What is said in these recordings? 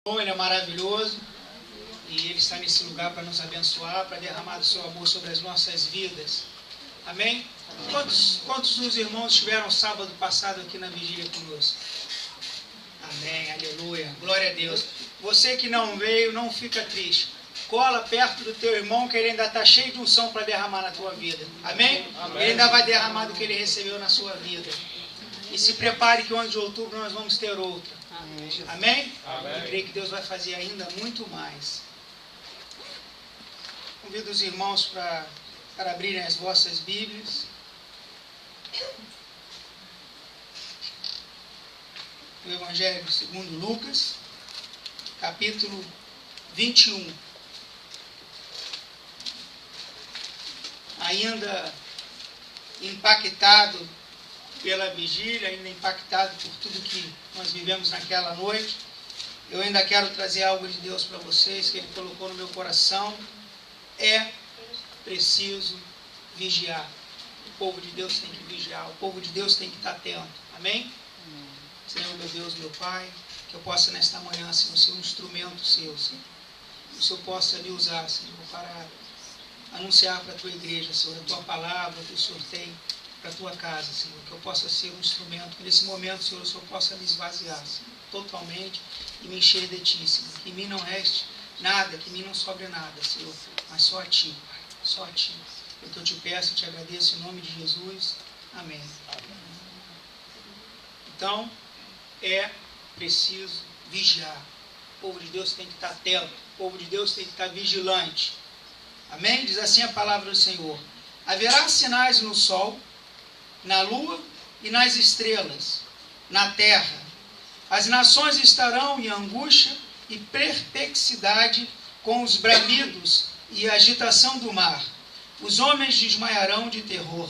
Bom, Ele é maravilhoso e Ele está nesse lugar para nos abençoar, para derramar o seu amor sobre as nossas vidas. Amém? Quantos dos irmãos estiveram sábado passado aqui na vigília conosco? Amém, aleluia, glória a Deus. Você que não veio, não fica triste. Cola perto do teu irmão que ele ainda está cheio de unção para derramar na tua vida. Amém? Amém? Ele ainda vai derramar do que ele recebeu na sua vida. E se prepare que o ano de outubro nós vamos ter outra. Amém? Amém? Eu creio que Deus vai fazer ainda muito mais. Convido os irmãos para abrirem as vossas Bíblias. O Evangelho segundo Lucas, capítulo 21. Ainda impactado pela vigília, ainda impactado por tudo que nós vivemos naquela noite, eu ainda quero trazer algo de Deus para vocês, que Ele colocou no meu coração. É preciso vigiar. O povo de Deus tem que vigiar, o povo de Deus tem que estar atento. Amém? Senhor, meu Deus, meu Pai, que eu possa nesta manhã, Senhor, ser um instrumento seu, Senhor. Que o Senhor possa me usar, Senhor, para anunciar para a tua igreja, Senhor, a tua palavra que o Senhor tem para a tua casa, Senhor. Que eu possa ser um instrumento, que nesse momento, Senhor, o Senhor possa me esvaziar, Senhor, totalmente e me encher de ti, Senhor. Que em mim não reste nada, que em mim não sobre nada, Senhor, mas só a ti, Pai, só a ti. Eu que eu te peço, eu te agradeço em nome de Jesus. Amém. Então, é preciso vigiar. O povo de Deus tem que estar atento, o povo de Deus tem que estar vigilante. Amém? Diz assim a palavra do Senhor: haverá sinais no sol, na lua e nas estrelas, na terra. As nações estarão em angústia e perplexidade com os bramidos e agitação do mar. Os homens desmaiarão de terror.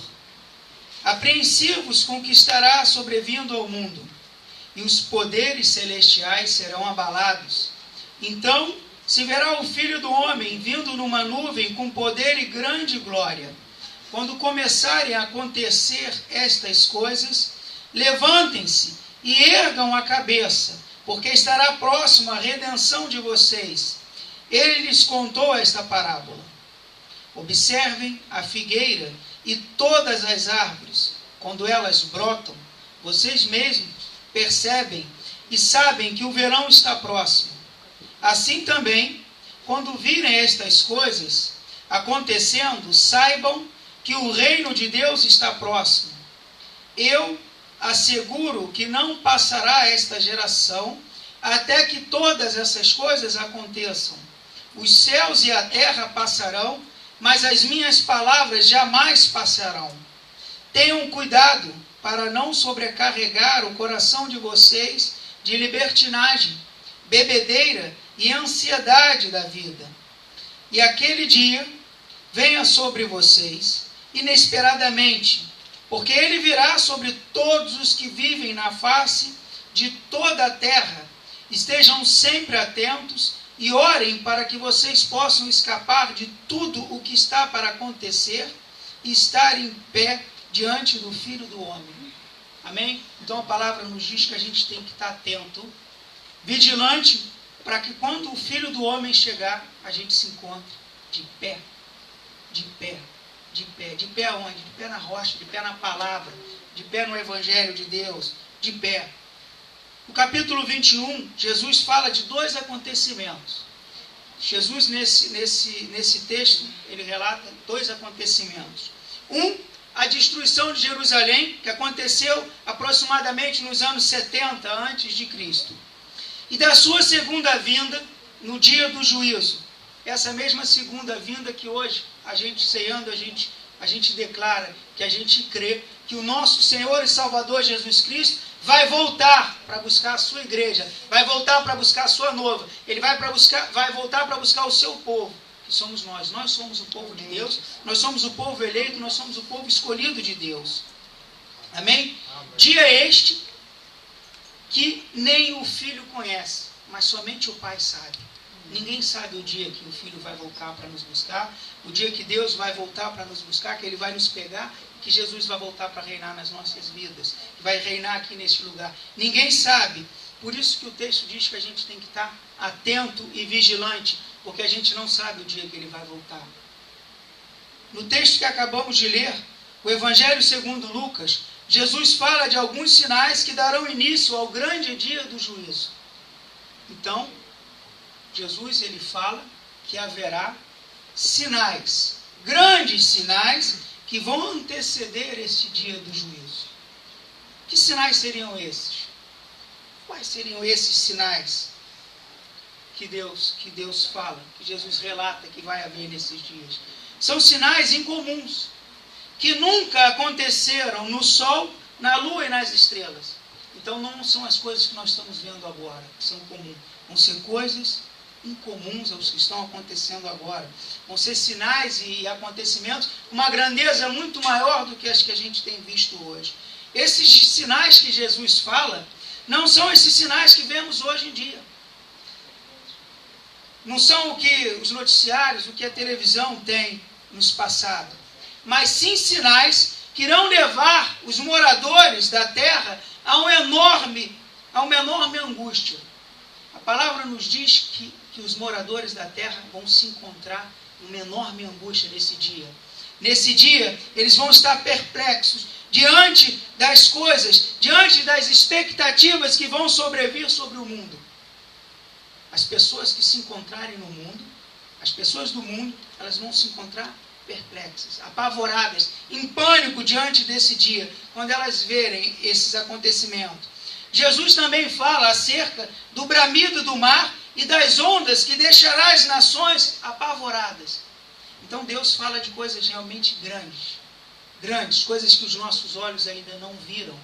Apreensivos com o que estará sobrevindo ao mundo, e os poderes celestiais serão abalados. Então se verá o Filho do Homem vindo numa nuvem com poder e grande glória. Quando começarem a acontecer estas coisas, levantem-se e ergam a cabeça, porque estará próximo a redenção de vocês. Ele lhes contou esta parábola. Observem a figueira e todas as árvores. Quando elas brotam, vocês mesmos percebem e sabem que o verão está próximo. Assim também, quando virem estas coisas acontecendo, saibam que o reino de Deus está próximo. Eu asseguro que não passará esta geração até que todas essas coisas aconteçam. Os céus e a terra passarão, mas as minhas palavras jamais passarão. Tenham cuidado para não sobrecarregar o coração de vocês de libertinagem, bebedeira e ansiedade da vida. E aquele dia venha sobre vocês inesperadamente, porque ele virá sobre todos os que vivem na face de toda a terra. Estejam sempre atentos e orem para que vocês possam escapar de tudo o que está para acontecer e estar em pé diante do Filho do Homem. Amém? Então a palavra nos diz que a gente tem que estar atento, vigilante, para que quando o Filho do Homem chegar, a gente se encontre de pé, de pé, de pé. De pé aonde? De pé na rocha, de pé na palavra, de pé no Evangelho de Deus, de pé. No capítulo 21, Jesus fala de dois acontecimentos. Jesus, nesse texto, ele relata dois acontecimentos. A destruição de Jerusalém, que aconteceu aproximadamente nos anos 70 a.C., e da sua segunda vinda no dia do juízo. Essa mesma segunda vinda que hoje, a gente ceando, a gente declara, que a gente crê que o nosso Senhor e Salvador Jesus Cristo vai voltar para buscar a sua igreja, vai voltar para buscar a sua noiva, ele vai voltar para buscar o seu povo, que somos nós. Nós somos o povo de Deus, nós somos o povo eleito, nós somos o povo escolhido de Deus. Amém? Dia este que nem o Filho conhece, mas somente o Pai sabe. Ninguém sabe o dia que o Filho vai voltar para nos buscar, o dia que Deus vai voltar para nos buscar, que Ele vai nos pegar, que Jesus vai voltar para reinar nas nossas vidas, que vai reinar aqui neste lugar. Ninguém sabe, Por isso que o texto diz que a gente tem que estar atento e vigilante, porque a gente não sabe o dia que ele vai voltar. No texto que acabamos de ler, o Evangelho segundo Lucas, Jesus fala de alguns sinais que darão início ao grande dia do juízo. Então, Jesus ele fala que haverá sinais, grandes sinais, que vão anteceder este dia do juízo. Que sinais seriam esses? Quais seriam esses sinais que Deus fala, que Jesus relata que vai haver nesses dias? São sinais incomuns, que nunca aconteceram no sol, na lua e nas estrelas. Então não são as coisas que nós estamos vendo agora, que são comuns. Vão ser coisas incomuns aos que estão acontecendo agora. Vão ser sinais e acontecimentos com uma grandeza muito maior do que as que a gente tem visto hoje. Esses sinais que Jesus fala, não são esses sinais que vemos hoje em dia. Não são o que os noticiários, o que a televisão tem nos passado. Mas sim sinais que irão levar os moradores da terra a uma enorme angústia. A palavra nos diz que os moradores da terra vão se encontrar numa enorme angústia nesse dia. Nesse dia, eles vão estar perplexos diante das coisas, diante das expectativas que vão sobrevir sobre o mundo. As pessoas que se encontrarem no mundo, as pessoas do mundo, elas vão se encontrar perplexas, apavoradas, em pânico diante desse dia, quando elas verem esses acontecimentos. Jesus também fala acerca do bramido do mar e das ondas que deixará as nações apavoradas. Então Deus fala de coisas realmente grandes, coisas que os nossos olhos ainda não viram,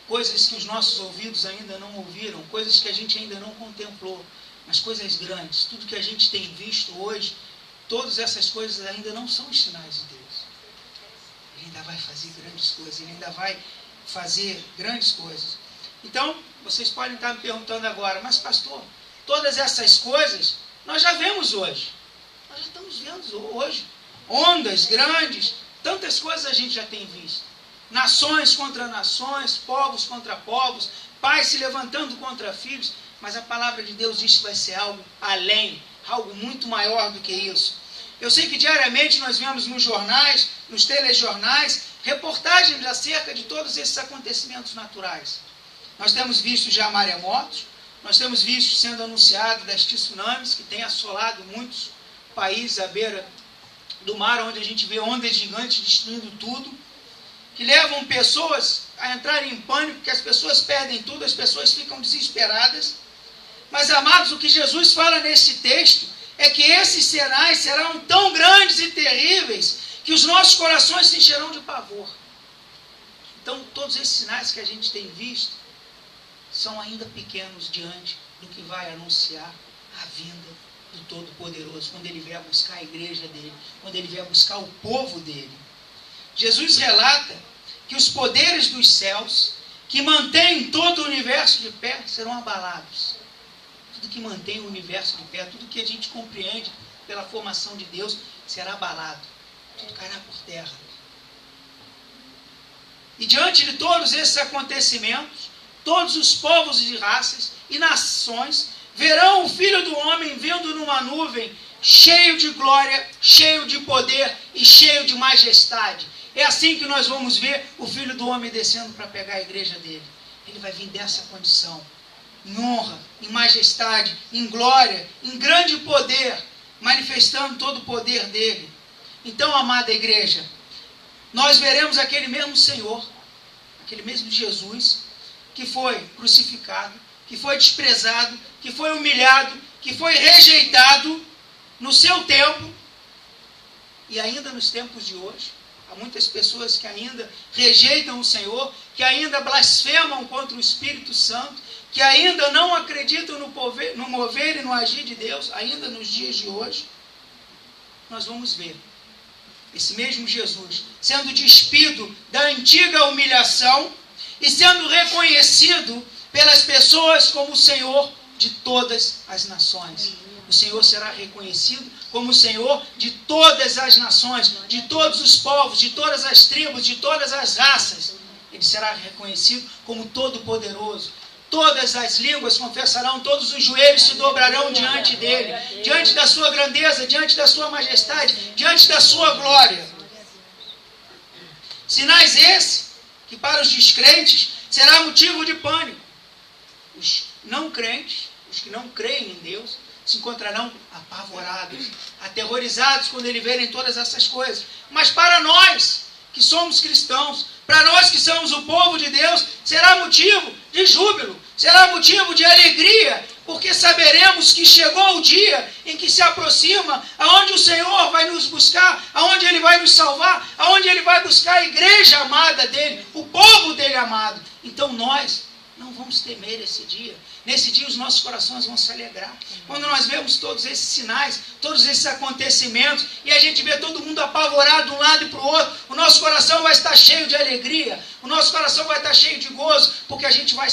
coisas que os nossos ouvidos ainda não ouviram, coisas que a gente ainda não contemplou, mas coisas grandes. Tudo que a gente tem visto hoje, todas essas coisas ainda não são os sinais de Deus. Ele ainda vai fazer grandes coisas, ele ainda vai fazer grandes coisas. Então, vocês podem estar me perguntando agora, mas pastor, todas essas coisas nós já vemos hoje. Nós já estamos vendo hoje. Ondas grandes, tantas coisas a gente já tem visto. Nações contra nações, povos contra povos, pais se levantando contra filhos. Mas a palavra de Deus diz que vai ser algo além, algo muito maior do que isso. Eu sei que diariamente nós vemos nos jornais, nos telejornais, reportagens acerca de todos esses acontecimentos naturais. Nós temos visto já maremotos, nós temos visto sendo anunciado das tsunamis, que tem assolado muitos países à beira do mar, onde a gente vê ondas gigantes destruindo tudo, que levam pessoas a entrarem em pânico, que as pessoas perdem tudo, as pessoas ficam desesperadas. Mas, amados, o que Jesus fala nesse texto é que esses sinais serão tão grandes e terríveis que os nossos corações se encherão de pavor. Então, todos esses sinais que a gente tem visto são ainda pequenos diante do que vai anunciar a vinda do Todo-Poderoso, quando ele vier buscar a igreja dele, quando ele vier buscar o povo dele. Jesus relata que os poderes dos céus, que mantêm todo o universo de pé, serão abalados. Tudo que mantém o universo de pé, tudo que a gente compreende pela formação de Deus, será abalado. Tudo cairá por terra. E diante de todos esses acontecimentos, todos os povos e raças e nações verão o Filho do Homem vindo numa nuvem, cheio de glória, cheio de poder e cheio de majestade. É assim que nós vamos ver o Filho do Homem descendo para pegar a igreja dele. Ele vai vir dessa condição, em honra, em majestade, em glória, em grande poder, manifestando todo o poder dele. Então, amada igreja, nós veremos aquele mesmo Senhor, aquele mesmo Jesus, que foi crucificado, que foi desprezado, que foi humilhado, que foi rejeitado no seu tempo, e ainda nos tempos de hoje. Há muitas pessoas que ainda rejeitam o Senhor, que ainda blasfemam contra o Espírito Santo, que ainda não acreditam no mover e no agir de Deus, ainda nos dias de hoje. Nós vamos ver esse mesmo Jesus sendo despido da antiga humilhação e sendo reconhecido pelas pessoas como o Senhor de todas as nações. O Senhor será reconhecido como o Senhor de todas as nações, de todos os povos, de todas as tribos, de todas as raças. Ele será reconhecido como Todo-Poderoso, todas as línguas confessarão, todos os joelhos se dobrarão diante dele, diante da sua grandeza, diante da sua majestade, diante da sua glória. Sinais esses que para os descrentes será motivo de pânico. Os não crentes, os que não creem em Deus, se encontrarão apavorados, aterrorizados quando eles verem todas essas coisas. Mas para nós que somos cristãos, para nós que somos o povo de Deus, será motivo de júbilo, será motivo de alegria, porque saberemos que chegou o dia em que se aproxima, aonde o Senhor vai nos buscar, aonde Ele vai nos salvar, aonde Ele vai buscar a igreja amada dEle, o povo dEle amado. Então nós não vamos temer esse dia. Nesse dia os nossos corações vão se alegrar. Quando nós vemos todos esses sinais, todos esses acontecimentos, e a gente vê todo mundo apavorado de um lado e para o outro, o nosso coração vai estar cheio de alegria, o nosso coração vai estar cheio de gozo, porque a gente vai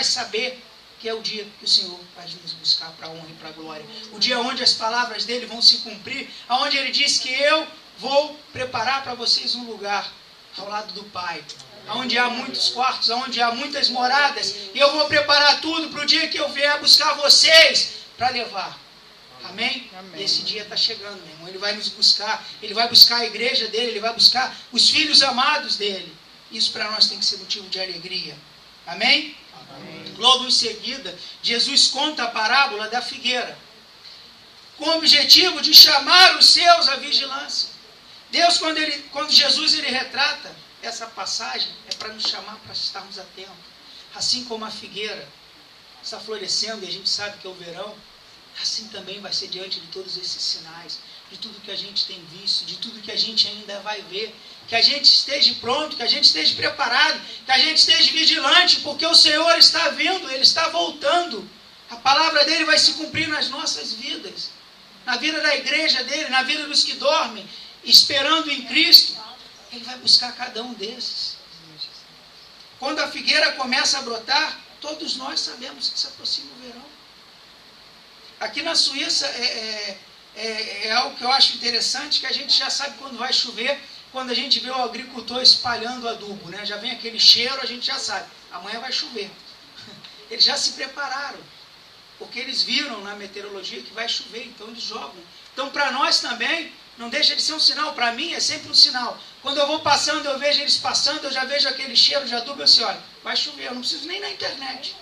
saber que é o dia que o Senhor vai nos buscar para a honra e para a glória. O dia onde as palavras dele vão se cumprir, onde ele diz que eu vou preparar para vocês um lugar ao lado do Pai, onde há muitos quartos, onde há muitas moradas, e eu vou preparar tudo para o dia que eu vier buscar vocês para levar. Amém? Amém. Esse dia está chegando, meu irmão. Ele vai nos buscar, ele vai buscar a igreja dele, ele vai buscar os filhos amados dele. Isso para nós tem que ser motivo de alegria. Amém? Amém. Logo em seguida, Jesus conta a parábola da figueira, com o objetivo de chamar os seus à vigilância. Deus, quando Jesus ele retrata essa passagem, é para nos chamar para estarmos atentos. Assim como a figueira está florescendo e a gente sabe que é o verão, assim também vai ser diante de todos esses sinais, de tudo que a gente tem visto, de tudo que a gente ainda vai ver. Que a gente esteja pronto, que a gente esteja preparado, que a gente esteja vigilante, porque o Senhor está vindo, Ele está voltando. A palavra dEle vai se cumprir nas nossas vidas, na vida da igreja dEle, na vida dos que dormem, esperando em Cristo. Ele vai buscar cada um desses. Quando a figueira começa a brotar, todos nós sabemos que se aproxima o verão. Aqui na Suíça é algo que eu acho interessante, que a gente já sabe quando vai chover, quando a gente vê o agricultor espalhando adubo, né? Já vem aquele cheiro, a gente já sabe, amanhã vai chover. Eles já se prepararam, porque eles viram na meteorologia que vai chover, então eles jogam. Então para nós também, não deixa de ser um sinal, para mim é sempre um sinal. Quando eu vou passando, eu vejo eles passando, eu já vejo aquele cheiro de adubo, eu sei, olha, vai chover, eu não preciso nem na internet.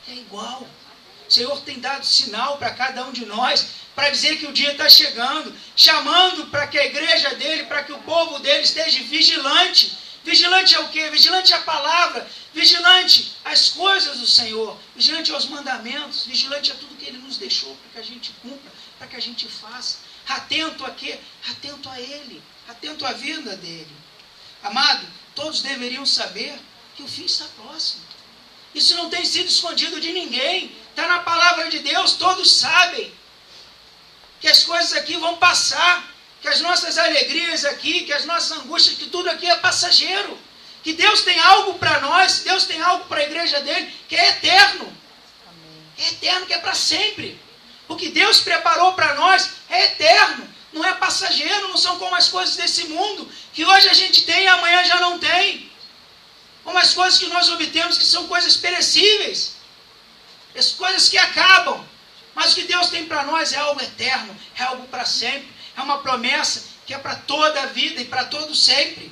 É igual. O Senhor tem dado sinal para cada um de nós, para dizer que o dia está chegando, chamando para que a igreja dele, para que o povo dele esteja vigilante. Vigilante é o quê? Vigilante é a palavra, vigilante às coisas do Senhor, vigilante aos mandamentos, vigilante a tudo que Ele nos deixou para que a gente cumpra, para que a gente faça. Atento a quê? Atento a Ele, atento à vida dEle. Amado, todos deveriam saber que o fim está próximo. Isso não tem sido escondido de ninguém, está na palavra de Deus, todos sabem que as coisas aqui vão passar, que as nossas alegrias aqui, que as nossas angústias, que tudo aqui é passageiro, que Deus tem algo para nós, Deus tem algo para a igreja dele, que é eterno. Amém. É eterno, que é para sempre. O que Deus preparou para nós é eterno, não é passageiro, não são como as coisas desse mundo, que hoje a gente tem e amanhã já não tem. Como as coisas que nós obtemos, que são coisas perecíveis, as coisas que acabam. Mas o que Deus tem para nós é algo eterno, é algo para sempre, é uma promessa que é para toda a vida e para todo sempre.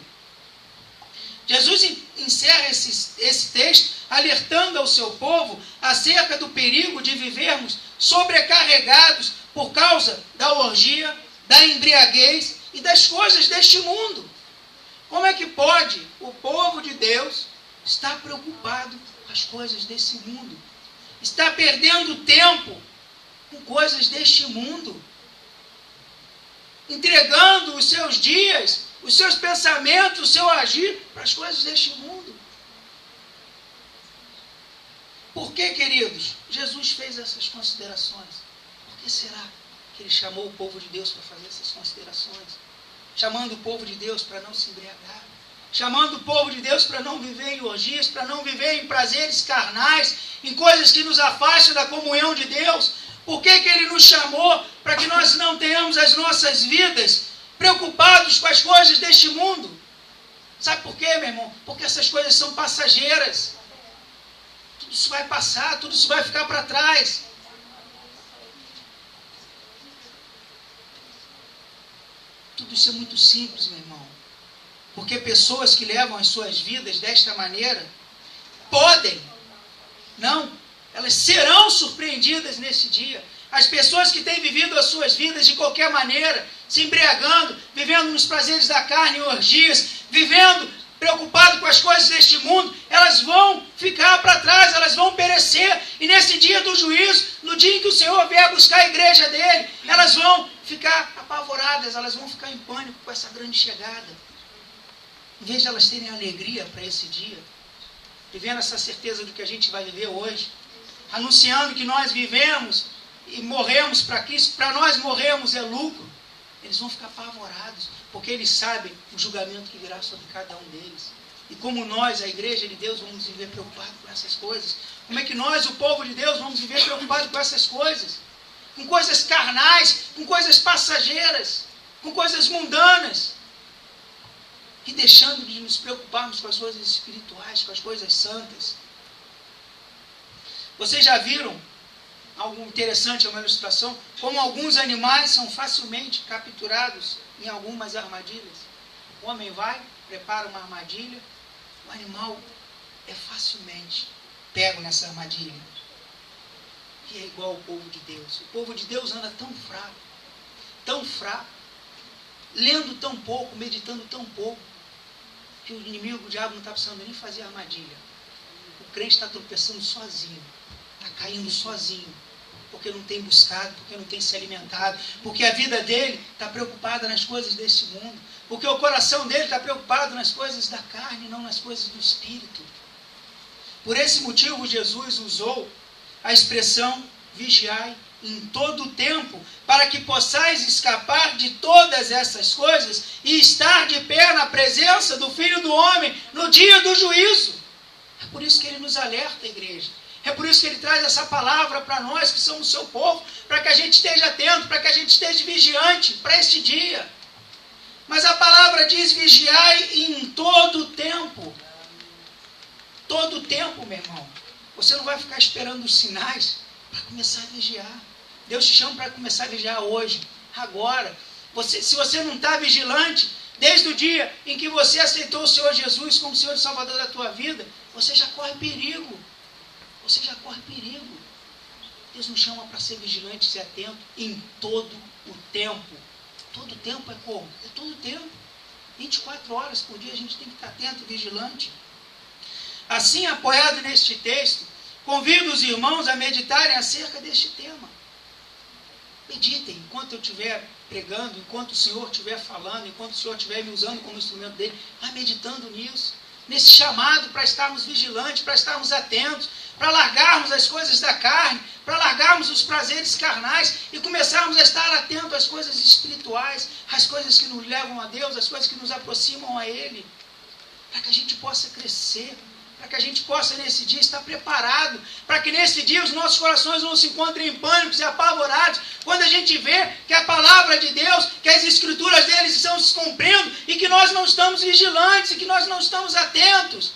Jesus encerra esse texto alertando ao seu povo acerca do perigo de vivermos sobrecarregados por causa da orgia, da embriaguez e das coisas deste mundo. Como é que pode o povo de Deus estar preocupado com as coisas desse mundo? Está perdendo tempo com coisas deste mundo, entregando os seus dias, os seus pensamentos, o seu agir para as coisas deste mundo. Por que, queridos, Jesus fez essas considerações? Por que será que Ele chamou o povo de Deus para fazer essas considerações? Chamando o povo de Deus para não se embriagar, chamando o povo de Deus para não viver em orgias, para não viver em prazeres carnais, em coisas que nos afastam da comunhão de Deus. Por que Ele nos chamou? Para que nós não tenhamos as nossas vidas preocupados com as coisas deste mundo. Sabe por quê, meu irmão? Porque essas coisas são passageiras. Tudo isso vai passar, tudo isso vai ficar para trás. Tudo isso é muito simples, meu irmão. Porque pessoas que levam as suas vidas desta maneira, podem, não, elas serão surpreendidas nesse dia. As pessoas que têm vivido as suas vidas de qualquer maneira, se embriagando, vivendo nos prazeres da carne, em orgias, vivendo preocupado com as coisas deste mundo, elas vão ficar para trás, elas vão perecer. E nesse dia do juízo, no dia em que o Senhor vier buscar a igreja dele, elas vão ficar apavoradas, elas vão ficar em pânico com essa grande chegada. Em vez de elas terem alegria para esse dia, vivendo essa certeza do que a gente vai viver hoje, anunciando que nós vivemos e morremos para Cristo, para nós morremos é lucro, eles vão ficar apavorados, porque eles sabem o julgamento que virá sobre cada um deles. E como nós, a igreja de Deus, vamos viver preocupados com essas coisas? Como é que nós, o povo de Deus, vamos viver preocupados com essas coisas? Com coisas carnais, com coisas passageiras, com coisas mundanas. E deixando de nos preocuparmos com as coisas espirituais, com as coisas santas. Vocês já viram algo interessante, uma ilustração, como alguns animais são facilmente capturados em algumas armadilhas? O homem vai, prepara uma armadilha, o animal é facilmente pego nessa armadilha. E é igual ao povo de Deus. O povo de Deus anda tão fraco, lendo tão pouco, meditando tão pouco, que o inimigo, o diabo, não está precisando nem fazer armadilha. O crente está tropeçando sozinho, está caindo sozinho, porque não tem buscado, porque não tem se alimentado, porque a vida dele está preocupada nas coisas desse mundo, porque o coração dele está preocupado nas coisas da carne, não nas coisas do Espírito. Por esse motivo, Jesus usou a expressão vigiai em todo o tempo, para que possais escapar de todas essas coisas e estar de pé na presença do Filho do Homem no dia do juízo. É por isso que ele nos alerta, igreja. É por isso que ele traz essa palavra para nós que somos o seu povo, para que a gente esteja atento, para que a gente esteja vigiante para este dia. Mas a palavra diz vigiai em todo o tempo. Todo o tempo, meu irmão. Você não vai ficar esperando os sinais para começar a vigiar. Deus te chama para começar a vigiar hoje, agora. Se você não está vigilante, desde o dia em que você aceitou o Senhor Jesus como Senhor e Salvador da tua vida, você já corre perigo. Você já corre perigo. Deus nos chama para ser vigilante, ser atento em todo o tempo. Todo o tempo é como? É todo o tempo. 24 horas por dia a gente tem que estar atento e vigilante. Assim, apoiado neste texto, convido os irmãos a meditarem acerca deste tema. Meditem enquanto eu estiver pregando, enquanto o Senhor estiver falando, enquanto o Senhor estiver me usando como instrumento dele, vai meditando nisso, nesse chamado para estarmos vigilantes, para estarmos atentos, para largarmos as coisas da carne, para largarmos os prazeres carnais e começarmos a estar atentos às coisas espirituais, às coisas que nos levam a Deus, às coisas que nos aproximam a Ele, para que a gente possa crescer, para que a gente possa nesse dia estar preparado, para que nesse dia os nossos corações não se encontrem em pânicos e apavorados, quando a gente vê que a palavra de Deus, que as escrituras deles estão se cumprindo e que nós não estamos vigilantes e que nós não estamos atentos.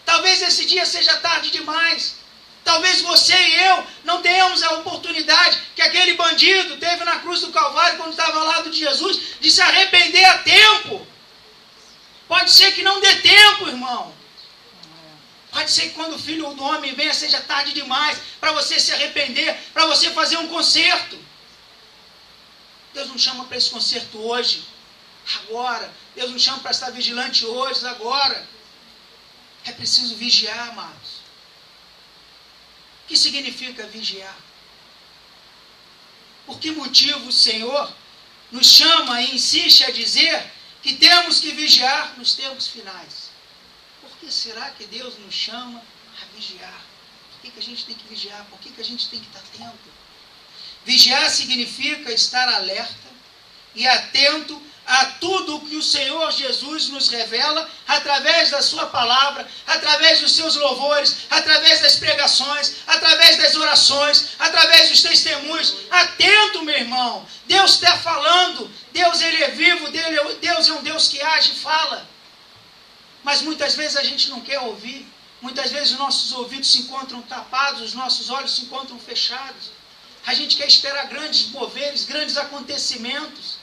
Talvez esse dia seja tarde demais. Talvez você e eu não tenhamos a oportunidade que aquele bandido teve na cruz do Calvário quando estava ao lado de Jesus, de se arrepender a tempo. Pode ser que não dê tempo, irmão. Pode ser que quando o Filho do Homem venha seja tarde demais para você se arrepender, para você fazer um conserto. Deus nos chama para esse conserto hoje, agora. Deus nos chama para estar vigilante hoje, agora. É preciso vigiar, amados. O que significa vigiar? Por que motivo o Senhor nos chama e insiste a dizer que temos que vigiar nos tempos finais? Por que será que Deus nos chama a vigiar? Por que a gente tem que vigiar? Por que a gente tem que estar atento? Vigiar significa estar alerta e atento a tudo o que o Senhor Jesus nos revela através da sua palavra, através dos seus louvores, através das pregações, através das orações, através dos testemunhos. Atento, meu irmão. Deus está falando. Deus, ele é vivo. Deus é um Deus que age e fala. Mas muitas vezes a gente não quer ouvir. Muitas vezes os nossos ouvidos se encontram tapados, os nossos olhos se encontram fechados. A gente quer esperar grandes moveres, grandes acontecimentos.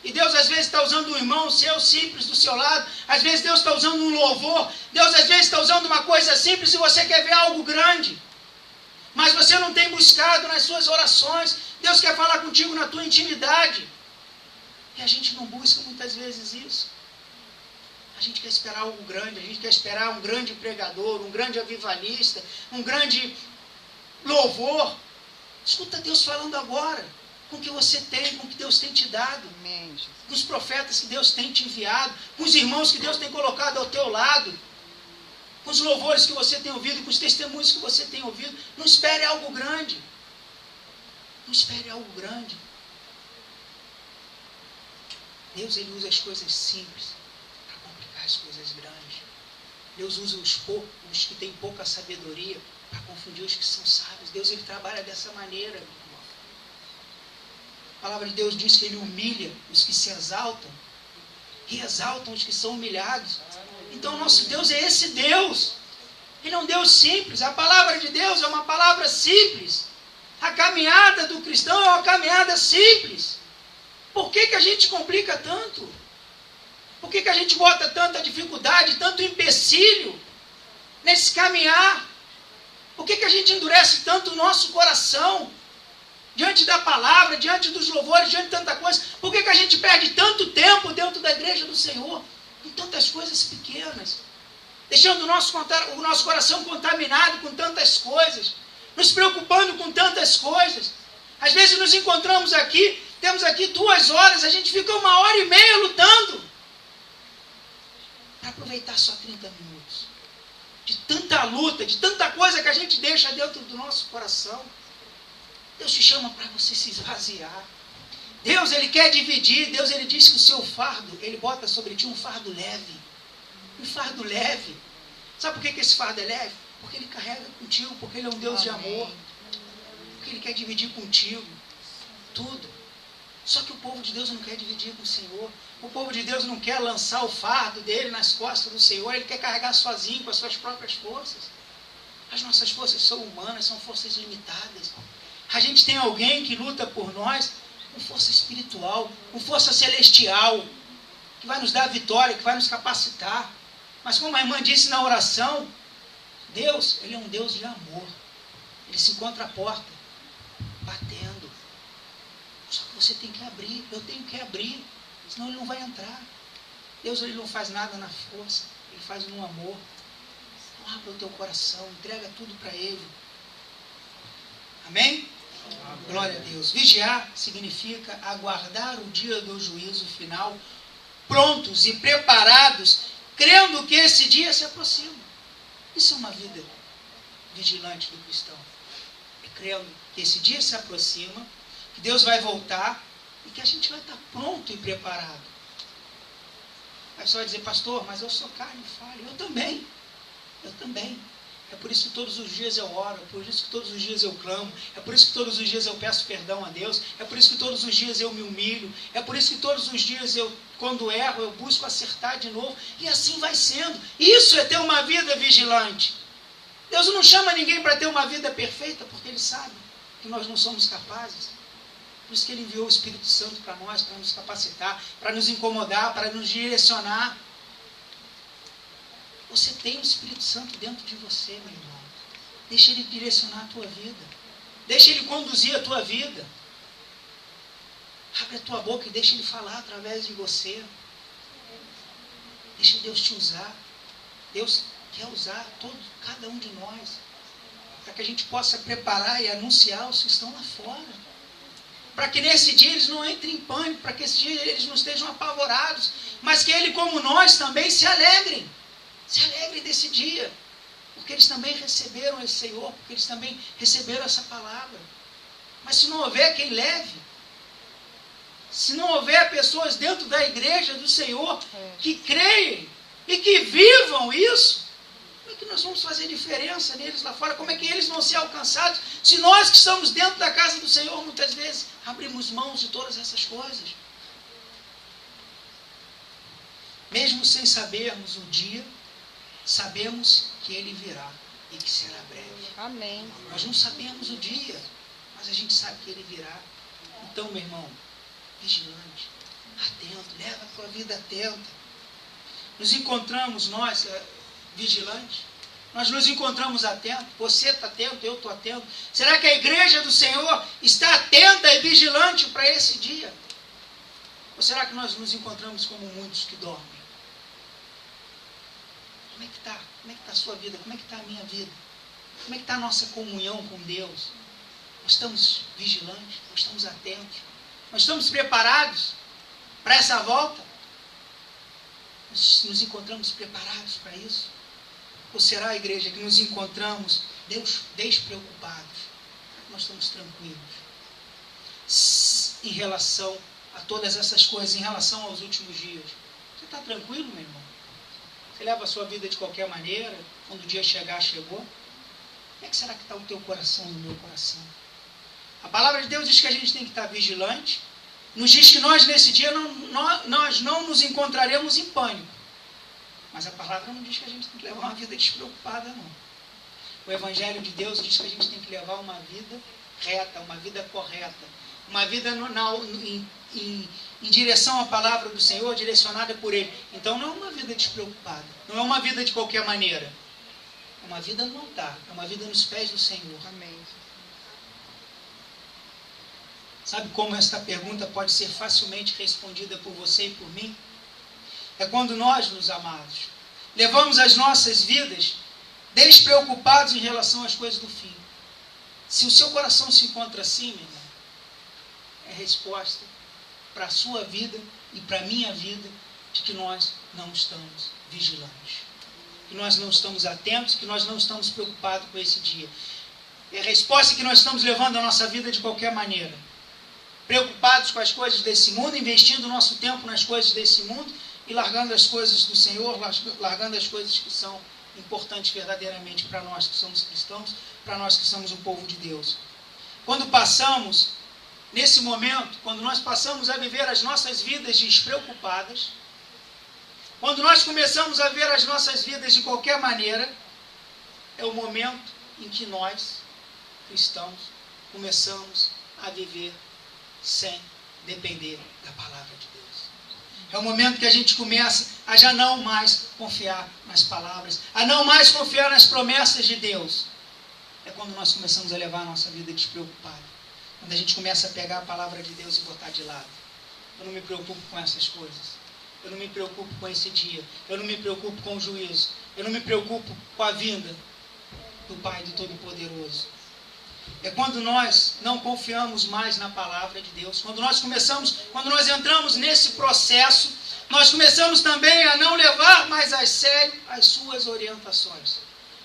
E Deus às vezes está usando um irmão seu simples do seu lado. Às vezes Deus está usando um louvor. Deus às vezes está usando uma coisa simples e você quer ver algo grande. Mas você não tem buscado nas suas orações. Deus quer falar contigo na tua intimidade. E a gente não busca muitas vezes isso. A gente quer esperar algo grande. A gente quer esperar um grande pregador, um grande avivalista, um grande louvor. Escuta Deus falando agora. Com o que você tem, com o que Deus tem te dado. Amém. Com os profetas que Deus tem te enviado. Com os irmãos que Deus tem colocado ao teu lado. Com os louvores que você tem ouvido, com os testemunhos que você tem ouvido. Não espere algo grande. Não espere algo grande. Deus, Ele usa as coisas simples para complicar as coisas grandes. Deus usa os que têm pouca sabedoria para confundir os que são sábios. Deus, Ele trabalha dessa maneira. A palavra de Deus diz que Ele humilha os que se exaltam e exaltam os que são humilhados. Então, nosso Deus é esse Deus. Ele é um Deus simples. A palavra de Deus é uma palavra simples. A caminhada do cristão é uma caminhada simples. Por que a gente complica tanto? Por que a gente bota tanta dificuldade, tanto empecilho nesse caminhar? Por que a gente endurece tanto o nosso coração? Diante da palavra, diante dos louvores, diante de tanta coisa. Por que a gente perde tanto tempo dentro da igreja do Senhor? Com tantas coisas pequenas. Deixando o nosso coração contaminado com tantas coisas. Nos preocupando com tantas coisas. Às vezes nos encontramos aqui, temos aqui 2 horas, a gente fica 1h30 lutando. Para aproveitar só 30 minutos. De tanta luta, de tanta coisa que a gente deixa dentro do nosso coração. Deus te chama para você se esvaziar. Deus, Ele quer dividir. Deus, Ele diz que o seu fardo, Ele bota sobre ti um fardo leve. Um fardo leve. Sabe por que esse fardo é leve? Porque Ele carrega contigo, porque Ele é um Deus de amor. Porque Ele quer dividir contigo tudo. Só que o povo de Deus não quer dividir com o Senhor. O povo de Deus não quer lançar o fardo dele nas costas do Senhor. Ele quer carregar sozinho, com as suas próprias forças. As nossas forças são humanas, são forças limitadas. A gente tem alguém que luta por nós com força espiritual, com força celestial, que vai nos dar vitória, que vai nos capacitar. Mas como a irmã disse na oração, Deus, Ele é um Deus de amor. Ele se encontra à porta, batendo. Só que você tem que abrir, eu tenho que abrir, senão Ele não vai entrar. Deus, Ele não faz nada na força, Ele faz no amor. Então abre o teu coração, entrega tudo para Ele. Amém? Amém? Glória a Deus. Vigiar significa aguardar o dia do juízo final, prontos e preparados, crendo que esse dia se aproxima. Isso é uma vida vigilante do cristão. Crendo que esse dia se aproxima, que Deus vai voltar e que a gente vai estar pronto e preparado. Aí você vai dizer, pastor, mas eu sou carne e falha. Eu também. Eu também. É por isso que todos os dias eu oro, é por isso que todos os dias eu clamo, é por isso que todos os dias eu peço perdão a Deus, é por isso que todos os dias eu me humilho, é por isso que todos os dias eu, quando erro, eu busco acertar de novo, e assim vai sendo. Isso é ter uma vida vigilante. Deus não chama ninguém para ter uma vida perfeita, porque Ele sabe que nós não somos capazes. Por isso que Ele enviou o Espírito Santo para nós, para nos capacitar, para nos incomodar, para nos direcionar. Você tem o Espírito Santo dentro de você, meu irmão. Deixa Ele direcionar a tua vida. Deixa Ele conduzir a tua vida. Abre a tua boca e deixa Ele falar através de você. Deixa Deus te usar. Deus quer usar cada um de nós. Para que a gente possa preparar e anunciar os que estão lá fora. Para que nesse dia eles não entrem em pânico. Para que esse dia eles não estejam apavorados. Mas que Ele, como nós, também se alegrem. Se alegrem desse dia, porque eles também receberam esse Senhor, porque eles também receberam essa palavra. Mas se não houver quem leve, se não houver pessoas dentro da igreja do Senhor que creem e que vivam isso, como é que nós vamos fazer diferença neles lá fora? Como é que eles vão ser alcançados se nós que estamos dentro da casa do Senhor muitas vezes abrimos mãos de todas essas coisas? Mesmo sem sabermos o dia, sabemos que Ele virá e que será breve. Amém. Nós não sabemos o dia, mas a gente sabe que Ele virá. Então, meu irmão, vigilante, atento, leva a tua vida atenta. Nos encontramos nós, vigilantes, nós nos encontramos atentos, você está atento, eu estou atento. Será que a igreja do Senhor está atenta e vigilante para esse dia? Ou será que nós nos encontramos como muitos que dormem? Como é que está? Como é que está a sua vida? Como é que está a minha vida? Como é que está a nossa comunhão com Deus? Nós estamos vigilantes, nós estamos atentos, nós estamos preparados para essa volta? Nós nos encontramos preparados para isso? Ou será, igreja, que nos encontramos despreocupados? Nós estamos tranquilos em relação a todas essas coisas, em relação aos últimos dias. Você está tranquilo, meu irmão? Você leva a sua vida de qualquer maneira? Quando o dia chegar, chegou? Como é que será que está o teu coração e o meu coração? A palavra de Deus diz que a gente tem que estar vigilante. Nos diz que nós, nesse dia, nós não nos encontraremos em pânico. Mas a palavra não diz que a gente tem que levar uma vida despreocupada, não. O Evangelho de Deus diz que a gente tem que levar uma vida reta, uma vida correta. Uma vida em direção à palavra do Senhor, direcionada por Ele. Então não é uma vida despreocupada. Não é uma vida de qualquer maneira. É uma vida no altar. É uma vida nos pés do Senhor. Amém. Sabe como esta pergunta pode ser facilmente respondida por você e por mim? É quando nós, meus amados, levamos as nossas vidas despreocupados em relação às coisas do fim. Se o seu coração se encontra assim, meu irmão, é resposta para a sua vida e para a minha vida de que nós não estamos vigilantes, que nós não estamos atentos, que nós não estamos preocupados com esse dia. É a resposta que nós estamos levando a nossa vida de qualquer maneira, preocupados com as coisas desse mundo, investindo o nosso tempo nas coisas desse mundo e largando as coisas do Senhor, largando as coisas que são importantes verdadeiramente para nós que somos cristãos, para nós que somos o povo de Deus. Quando passamos, nesse momento, quando nós passamos a viver as nossas vidas despreocupadas, quando nós começamos a ver as nossas vidas de qualquer maneira, é o momento em que nós, cristãos, começamos a viver sem depender da palavra de Deus. É o momento que a gente começa a já não mais confiar nas palavras, a não mais confiar nas promessas de Deus. É quando nós começamos a levar a nossa vida despreocupada. Quando a gente começa a pegar a palavra de Deus e botar de lado. Eu não me preocupo com essas coisas. Eu não me preocupo com esse dia. Eu não me preocupo com o juízo. Eu não me preocupo com a vinda do Pai do Todo-Poderoso. É quando nós não confiamos mais na palavra de Deus. Quando nós entramos nesse processo, nós começamos também a não levar mais a sério as suas orientações.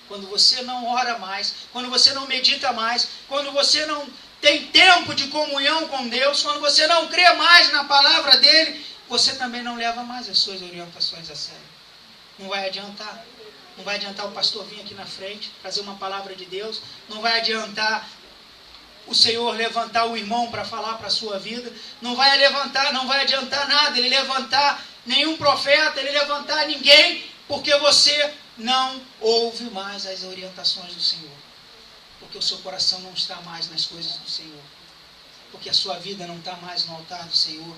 Quando você não ora mais, quando você não medita mais, quando você não tem tempo de comunhão com Deus, quando você não crê mais na palavra dele, você também não leva mais as suas orientações a sério. Não vai adiantar. Não vai adiantar o pastor vir aqui na frente, trazer uma palavra de Deus. Não vai adiantar o Senhor levantar o irmão para falar para a sua vida. Não vai adiantar nada ele levantar nenhum profeta, ele levantar ninguém, porque você não ouve mais as orientações do Senhor. Porque o seu coração não está mais nas coisas do Senhor. Porque a sua vida não está mais no altar do Senhor.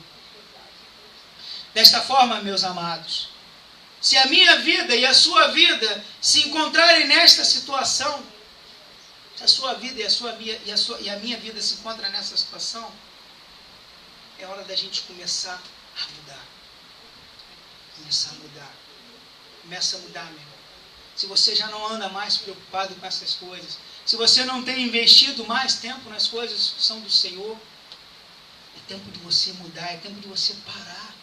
Desta forma, meus amados, se a minha vida e a sua vida se encontrarem nesta situação, se a sua vida e a minha vida se encontram nessa situação, é hora da gente começar a mudar. Começar a mudar. Começa a mudar, meu irmão. Se você já não anda mais preocupado com essas coisas, se você não tem investido mais tempo nas coisas que são do Senhor, é tempo de você mudar, é tempo de você parar.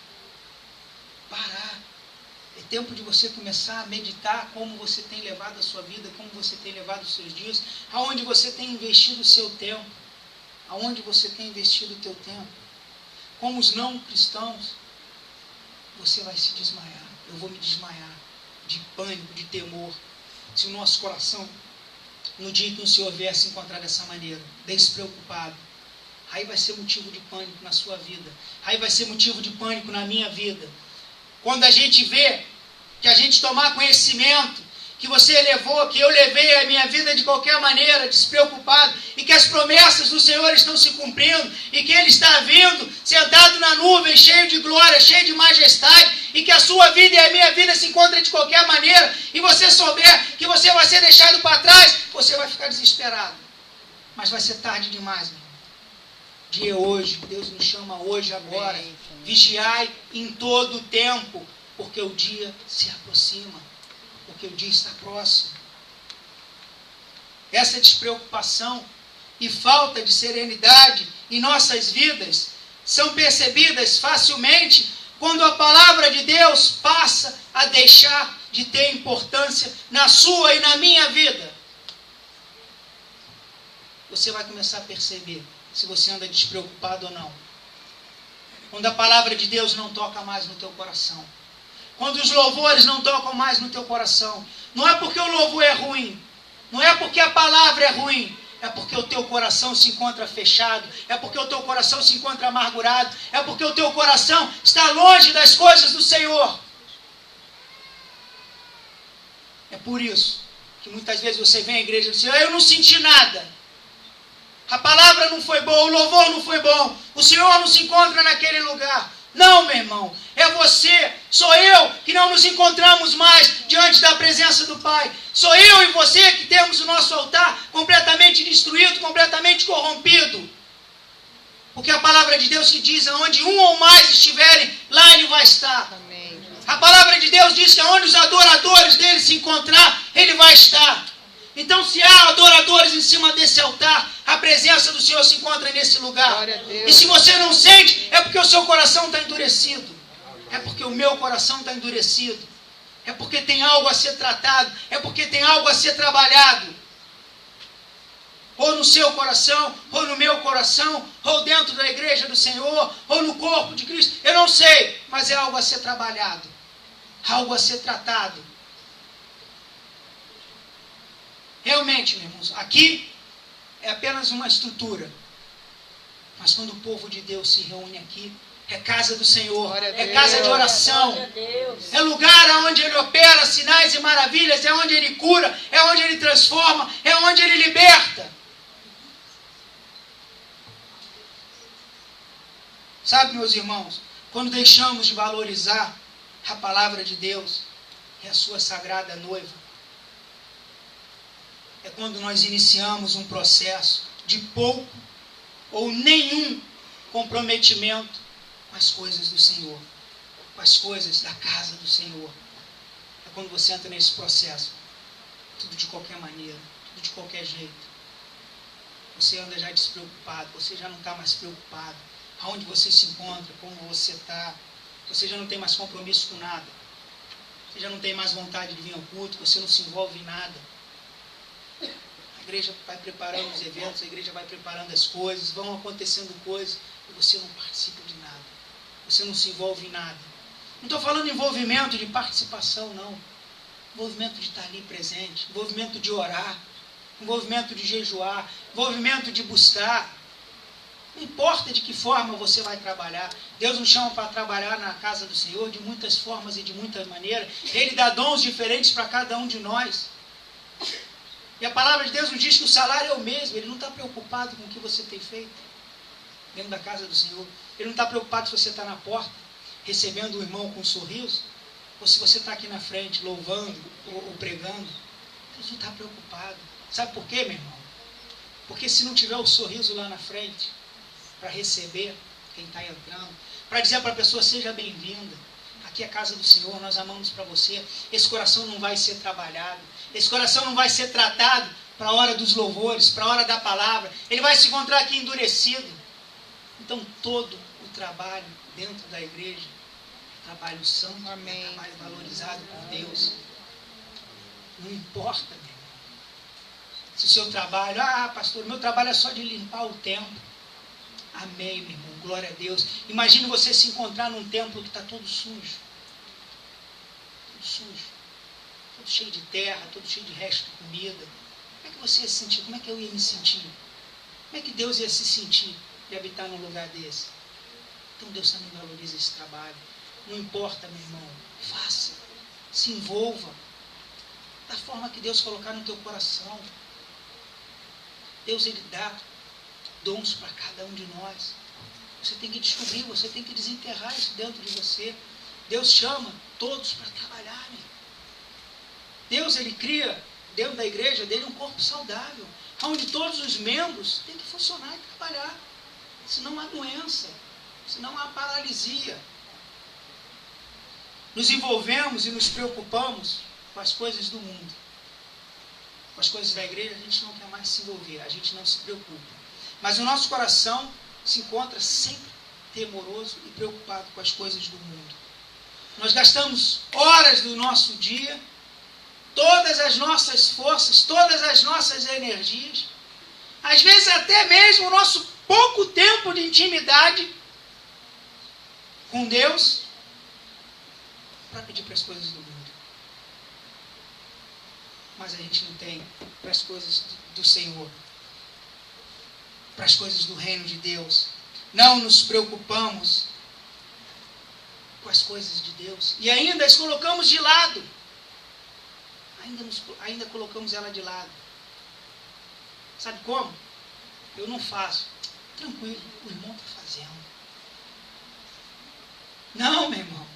É tempo de você começar a meditar como você tem levado a sua vida, como você tem levado os seus dias, aonde você tem investido o seu tempo, aonde você tem investido o teu tempo. Como os não cristãos, você vai se desmaiar, eu vou me desmaiar de pânico, de temor, se o nosso coração, no dia que o Senhor vier se encontrar dessa maneira, despreocupado, aí vai ser motivo de pânico na sua vida, aí vai ser motivo de pânico na minha vida. Quando a gente vê que a gente tomar conhecimento que você levou, que eu levei a minha vida de qualquer maneira, despreocupado, e que as promessas do Senhor estão se cumprindo, e que Ele está vindo, sentado na nuvem, cheio de glória, cheio de majestade, e que a sua vida e a minha vida se encontram de qualquer maneira, e você souber que você vai ser deixado para trás, você vai ficar desesperado. Mas vai ser tarde demais, meu irmão. Dia hoje, Deus nos chama hoje, agora. Vigiai em todo o tempo, porque o dia se aproxima, porque o dia está próximo. Essa despreocupação e falta de serenidade em nossas vidas são percebidas facilmente quando a palavra de Deus passa a deixar de ter importância na sua e na minha vida. Você vai começar a perceber se você anda despreocupado ou não. Quando a palavra de Deus não toca mais no teu coração. Quando os louvores não tocam mais no teu coração. Não é porque o louvor é ruim. Não é porque a palavra é ruim. É porque o teu coração se encontra fechado. É porque o teu coração se encontra amargurado. É porque o teu coração está longe das coisas do Senhor. É por isso que muitas vezes você vem à igreja e diz: eu não senti nada. A palavra não foi boa, o louvor não foi bom, o Senhor não se encontra naquele lugar. Não, meu irmão, é você, sou eu que não nos encontramos mais diante da presença do Pai. Sou eu e você que temos o nosso altar completamente destruído, completamente corrompido. Porque a palavra de Deus que diz: onde um ou mais estiverem, lá Ele vai estar. Amém. A palavra de Deus diz que onde os adoradores dele se encontrar, Ele vai estar. Então, se há adoradores em cima desse altar, a presença do Senhor se encontra nesse lugar. E se você não sente, é porque o seu coração está endurecido. É porque o meu coração está endurecido. É porque tem algo a ser tratado. É porque tem algo a ser trabalhado. Ou no seu coração, ou no meu coração, ou dentro da igreja do Senhor, ou no corpo de Cristo. Eu não sei, mas é algo a ser trabalhado. Algo a ser tratado. Realmente, meus irmãos, aqui é apenas uma estrutura. Mas quando o povo de Deus se reúne aqui, é casa do Senhor, é casa de oração, é lugar onde Ele opera sinais e maravilhas, é onde Ele cura, é onde Ele transforma, é onde Ele liberta. Sabe, meus irmãos, quando deixamos de valorizar a palavra de Deus e a sua sagrada noiva, é quando nós iniciamos um processo de pouco ou nenhum comprometimento com as coisas do Senhor, com as coisas da casa do Senhor. É quando você entra nesse processo, tudo de qualquer maneira, tudo de qualquer jeito. Você anda já despreocupado, você já não está mais preocupado. Aonde você se encontra, como você está, você já não tem mais compromisso com nada. Você já não tem mais vontade de vir ao culto, você não se envolve em nada. A igreja vai preparando os eventos, a igreja vai preparando as coisas, vão acontecendo coisas, e você não participa de nada. Você não se envolve em nada. Não estou falando envolvimento de participação, não. Envolvimento de estar ali presente, envolvimento de orar, envolvimento de jejuar, envolvimento de buscar. Não importa de que forma você vai trabalhar. Deus nos chama para trabalhar na casa do Senhor de muitas formas e de muitas maneiras. Ele dá dons diferentes para cada um de nós. E a palavra de Deus nos diz que o salário é o mesmo. Ele não está preocupado com o que você tem feito dentro da casa do Senhor. Ele não está preocupado se você está na porta, recebendo o irmão com um sorriso, ou se você está aqui na frente, louvando ou pregando. Deus não está preocupado. Sabe por quê, meu irmão? Porque se não tiver o sorriso lá na frente, para receber quem está entrando, para dizer para a pessoa: seja bem-vinda, aqui é a casa do Senhor, nós amamos para você. Esse coração não vai ser trabalhado, esse coração não vai ser tratado para a hora dos louvores, para a hora da palavra. Ele vai se encontrar aqui endurecido. Então todo o trabalho dentro da igreja é trabalho santo, é trabalho valorizado por Deus. Não importa, meu irmão, se o seu trabalho: pastor, meu trabalho é só de limpar o templo. Amém, meu irmão, glória a Deus. Imagine você se encontrar num templo que está todo sujo. Todo sujo. Todo cheio de terra, todo cheio de resto de comida. Como é que você ia se sentir? Como é que eu ia me sentir? Como é que Deus ia se sentir de habitar num lugar desse? Então Deus também valoriza esse trabalho. Não importa, meu irmão, faça. Se envolva. da forma que Deus colocar no teu coração. Deus, Ele dá dons para cada um de nós. Você tem que descobrir, você tem que desenterrar isso dentro de você. Deus chama todos para trabalharem. Deus, Ele cria dentro da igreja dele um corpo saudável, onde todos os membros têm que funcionar e trabalhar. Senão há doença, senão há paralisia. Nos envolvemos e nos preocupamos com as coisas do mundo. Com as coisas da igreja a gente não quer mais se envolver, a gente não se preocupa. Mas o nosso coração se encontra sempre temoroso e preocupado com as coisas do mundo. Nós gastamos horas do nosso dia, todas as nossas forças, todas as nossas energias, às vezes até mesmo o nosso pouco tempo de intimidade com Deus, para pedir para as coisas do mundo. Mas a gente não tem para as coisas do Senhor, para as coisas do reino de Deus. Não nos preocupamos com as coisas de Deus. E ainda as colocamos de lado. Ainda colocamos ela de lado. Sabe como? Eu não faço. Tranquilo, o irmão está fazendo. Não, meu irmão.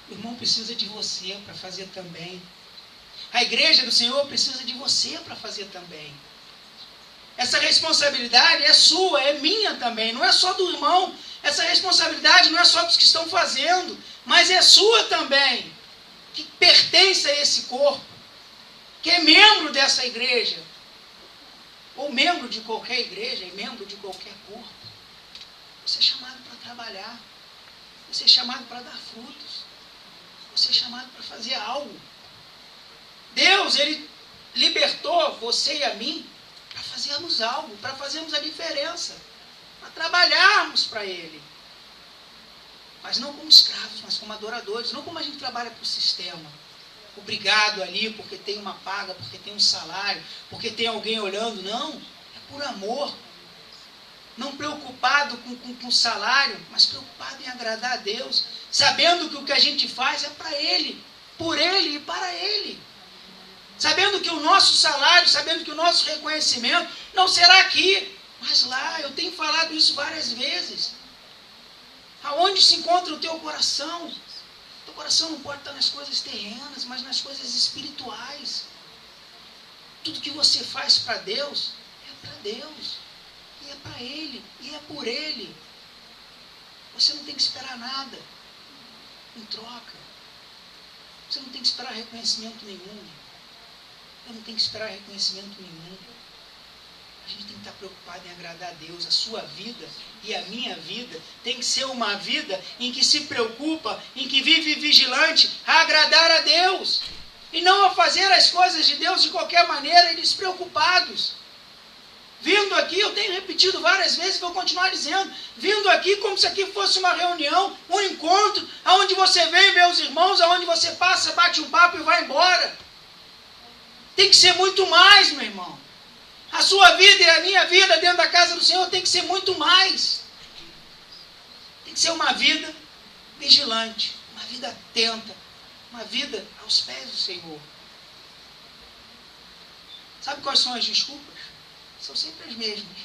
O irmão precisa de você para fazer também. A igreja do Senhor precisa de você para fazer também. Essa responsabilidade é sua, é minha também. Não é só do irmão. Essa responsabilidade não é só dos que estão fazendo, mas é sua também, que pertence a esse corpo, que é membro dessa igreja, ou membro de qualquer igreja, e membro de qualquer corpo. Você é chamado para trabalhar. Você é chamado para dar frutos. Você é chamado para fazer algo. Deus, Ele libertou você e a mim para fazermos algo, para fazermos a diferença, para trabalharmos para Ele. Mas não como escravos, mas como adoradores, não como a gente trabalha para o sistema. Obrigado ali porque tem uma paga, porque tem um salário, porque tem alguém olhando. Não, é por amor. Não preocupado com o salário, mas preocupado em agradar a Deus, sabendo que o que a gente faz é para Ele, por Ele e para Ele. Sabendo que o nosso salário, sabendo que o nosso reconhecimento não será aqui, mas lá. Eu tenho falado isso várias vezes. Aonde se encontra o teu coração? O teu coração não pode estar nas coisas terrenas, mas nas coisas espirituais. Tudo que você faz para Deus, é para Deus. E é para Ele, e é por Ele. Você não tem que esperar nada em troca. Você não tem que esperar reconhecimento nenhum. Eu não tenho que esperar reconhecimento nenhum. A gente tem que estar preocupado em agradar a Deus. A sua vida e a minha vida tem que ser uma vida em que se preocupa, em que vive vigilante a agradar a Deus. E não a fazer as coisas de Deus de qualquer maneira e despreocupados. Vindo aqui, eu tenho repetido várias vezes, vou continuar dizendo, vindo aqui como se aqui fosse uma reunião, um encontro, onde você vem ver os irmãos, onde você passa, bate um papo e vai embora. Tem que ser muito mais, meu irmão. A sua vida e a minha vida dentro da casa do Senhor tem que ser muito mais. Tem que ser uma vida vigilante, uma vida atenta, uma vida aos pés do Senhor. Sabe quais são as desculpas? São sempre as mesmas.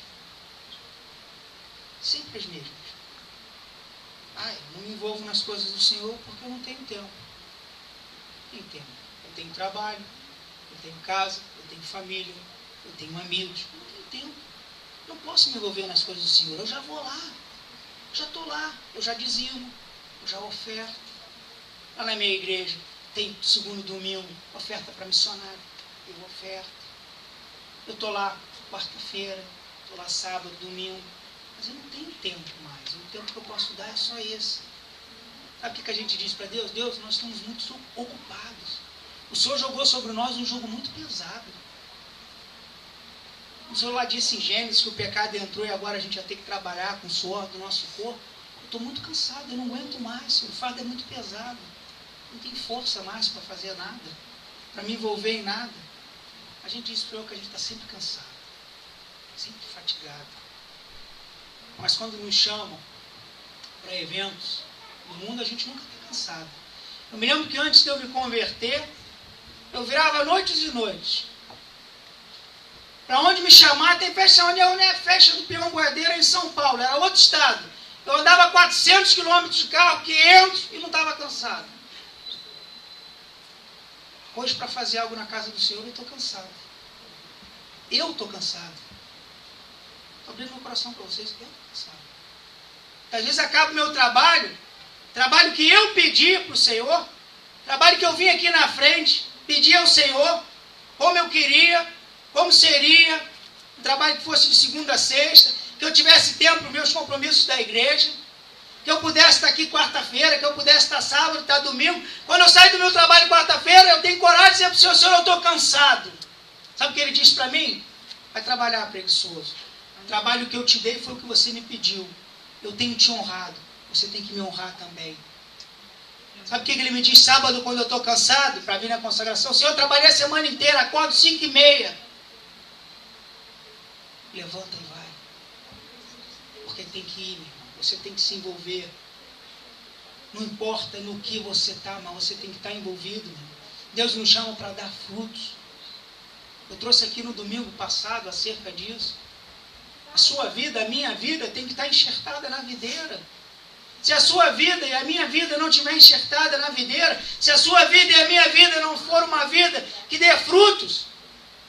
Sempre as mesmas. Eu não me envolvo nas coisas do Senhor porque eu não tenho tempo. Não tenho tempo. Eu tenho trabalho, eu tenho casa, eu tenho família, eu tenho amigos. Eu não tenho tempo. Não posso me envolver nas coisas do Senhor. Eu já vou lá. Eu já estou lá. Eu já dizimo. Eu já oferto. Lá na minha igreja tem segundo domingo oferta para missionário. Eu oferto. Eu estou lá quarta-feira, estou lá sábado, domingo, mas eu não tenho tempo mais. O tempo que eu posso dar é só esse. Sabe o que a gente diz para Deus? Deus, nós estamos muito ocupados. O Senhor jogou sobre nós um jogo muito pesado. O Senhor lá disse em Gênesis que o pecado entrou e agora a gente vai ter que trabalhar com o suor do nosso corpo. Eu estou muito cansado, eu não aguento mais. O fardo é muito pesado. Não tenho força mais para fazer nada, para me envolver em nada. A gente diz para eu que a gente está sempre cansado, sempre fatigado. Mas quando nos chamam para eventos no mundo, a gente nunca está cansado. Eu me lembro que antes de eu me converter, Eu virava noites e noites. Para onde me chamar, tem festa onde é a festa do peão boiadeiro em São Paulo, era outro estado. Eu andava 400 quilômetros de carro, 500, e não estava cansado. Hoje, para fazer algo na casa do Senhor, eu estou cansado. Eu estou cansado. Estou abrindo meu coração para vocês, eu estou cansado. Às vezes acaba o meu trabalho que eu pedi para o Senhor, trabalho que eu vim aqui na frente, pedi ao Senhor, como eu queria, como seria, um trabalho que fosse de segunda a sexta, que eu tivesse tempo para os meus compromissos da igreja, que eu pudesse estar aqui quarta-feira, que eu pudesse estar sábado, estar domingo. Quando eu saio do meu trabalho quarta-feira, eu tenho coragem de dizer para o Senhor, Senhor, eu estou cansado. Sabe o que ele disse para mim? Vai trabalhar, preguiçoso. O trabalho que eu te dei foi o que você me pediu. Eu tenho te honrado. Você tem que me honrar também. Sabe o que ele me diz sábado, quando eu estou cansado, para vir na consagração? Senhor, eu trabalhei a semana inteira, acordo 5h30. Levanta e vai. Porque tem que ir, meu irmão. Você tem que se envolver. Não importa no que você está, mas você tem que estar envolvido. Meu. Deus nos chama para dar frutos. Eu trouxe aqui no domingo passado acerca disso. A sua vida, a minha vida, tem que estar enxertada na videira. Se a sua vida e a minha vida não estiver enxertada na videira, se a sua vida e a minha vida não for uma vida que dê frutos,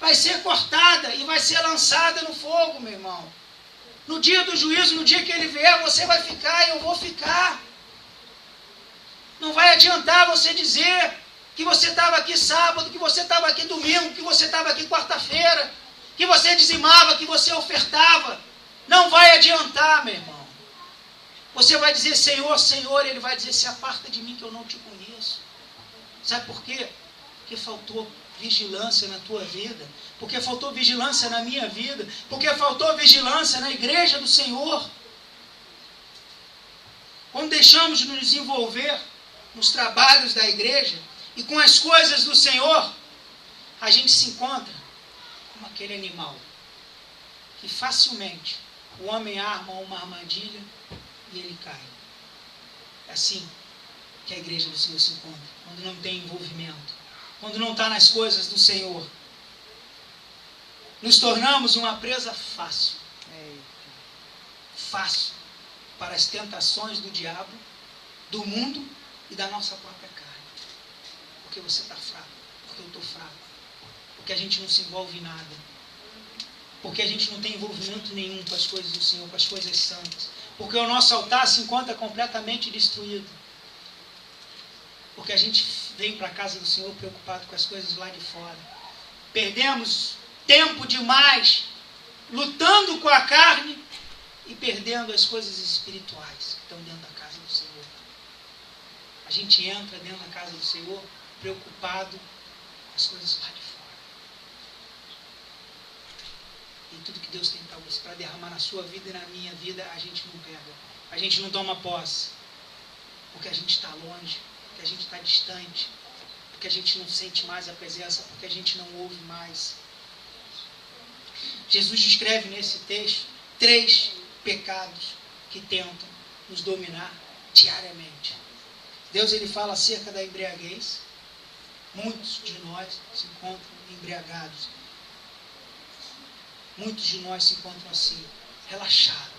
vai ser cortada e vai ser lançada no fogo, meu irmão. No dia do juízo, no dia que ele vier, você vai ficar e eu vou ficar. Não vai adiantar você dizer que você estava aqui sábado, que você estava aqui domingo, que você estava aqui quarta-feira, que você dizimava, que você ofertava. Não vai adiantar, meu irmão. Você vai dizer, Senhor, Senhor, ele vai dizer, se aparta de mim que eu não te conheço. Sabe por quê? Porque faltou vigilância na tua vida, porque faltou vigilância na minha vida, porque faltou vigilância na igreja do Senhor. Quando deixamos de nos envolver nos trabalhos da igreja e com as coisas do Senhor, a gente se encontra como aquele animal que facilmente o homem arma uma armadilha e ele cai. É assim que a igreja do Senhor se encontra, quando não tem envolvimento, quando não está nas coisas do Senhor. Nos tornamos uma presa fácil. Fácil para as tentações do diabo, do mundo e da nossa própria carne. Porque você está fraco, porque eu estou fraco, porque a gente não se envolve em nada, porque a gente não tem envolvimento nenhum com as coisas do Senhor, com as coisas santas, porque o nosso altar se encontra completamente destruído, porque a gente vem para a casa do Senhor preocupado com as coisas lá de fora. Perdemos tempo demais lutando com a carne e perdendo as coisas espirituais que estão dentro da casa do Senhor. A gente entra dentro da casa do Senhor preocupado com as coisas lá de fora. E tudo que Deus tem para derramar na sua vida e na minha vida, a gente não pega. A gente não toma posse. Porque a gente está longe, porque a gente está distante, porque a gente não sente mais a presença, porque a gente não ouve mais. Jesus descreve nesse texto 3 pecados que tentam nos dominar diariamente. Deus, ele fala acerca da embriaguez. Muitos de nós se encontram embriagados. Muitos de nós se encontram assim, relaxados.